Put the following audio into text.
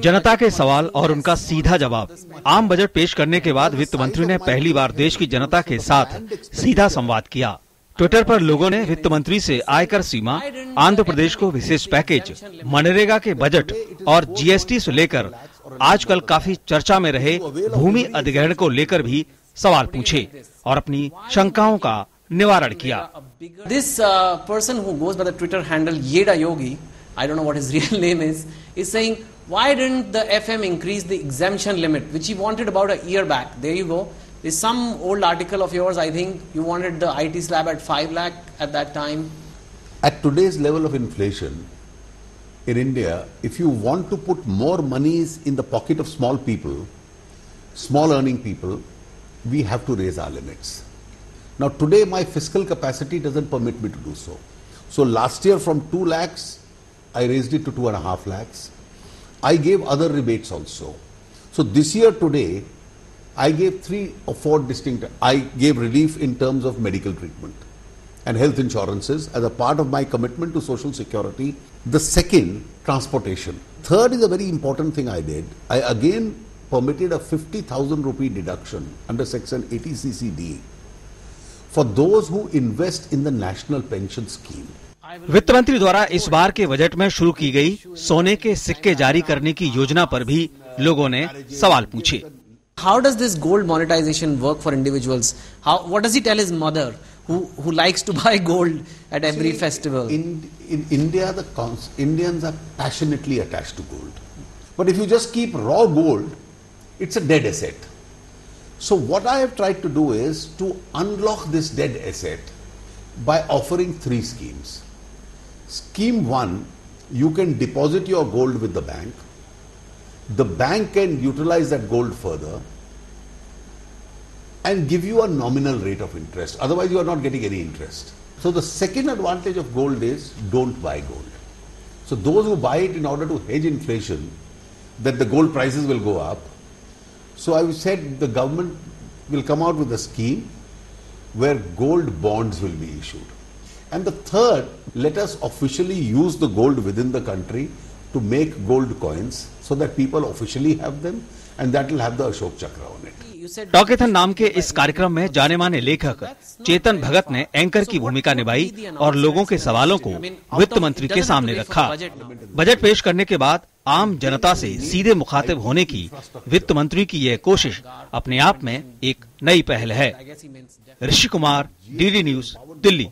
जनता के सवाल और उनका सीधा जवाब। आम बजट पेश करने के बाद वित्त मंत्री ने पहली बार देश की जनता के साथ सीधा संवाद किया। ट्विटर पर लोगों ने वित्त मंत्री से आयकर सीमा, आंध्र प्रदेश को विशेष पैकेज, मनरेगा के बजट और जीएसटी से लेकर आजकल काफी चर्चा में रहे भूमि अधिग्रहण को लेकर भी सवाल पूछे और अपनी शंकाओं का निवारण किया। This person who goes by the Twitter handle Yeda Yogi, I don't know what his real name is saying, why didn't the FM increase the exemption limit, which he wanted about a year back? There you go. There's some old article of yours, I think you wanted the IT slab at 5 lakh at that time. At today's level of inflation in India, if you want to put more monies in the pocket of small people, small earning people, we have to raise our limits. Now today my fiscal capacity doesn't permit me to do so. So last year from 2 lakhs, I raised it to 2.5 lakhs. I gave other rebates also. So this year today, I gave 3 or 4 distinct, I gave relief in terms of medical treatment and health insurances as a part of my commitment to social security. The second, transportation. Third is a very important thing I did. I again permitted a 50,000 rupee deduction under section 80CCD for those who invest in the national pension scheme. वित्त मंत्री द्वारा इस बार के budget में शुरू की गई सोने के सिक्के जारी करने की योजना पर भी लोगों ने सवाल पूछे। How does this gold monetization work for individuals? What does he tell his mother who likes to buy gold at every festival? In India, Indians are passionately attached to gold. But if you just keep raw gold, it's a dead asset. So what I have tried to do is to unlock this dead asset by offering 3 schemes. Scheme 1, you can deposit your gold with the bank. The bank can utilize that gold further and give you a nominal rate of interest. Otherwise, you are not getting any interest. So the second advantage of gold is don't buy gold. So those who buy it in order to hedge inflation, that the gold prices will go up. So I said the government will come out with a scheme where gold bonds will be issued. And the third, let us officially use the gold within the country to make gold coins so that people officially have them and that will have the Ashok Chakra on it. टॉकेथन नाम के इस कार्यक्रम में जाने माने लेखक चेतन भगत ने anchor की भूमिका निभाई और लोगों के सवालों को वित्त मंत्री के सामने रखा। बजट पेश करने के बाद आम जनता से सीधे मुखातिब होने की वित्त मंत्री की यह कोशिश अपने आप में एक नई पहल है। Rishi Kumar, DD news, Delhi.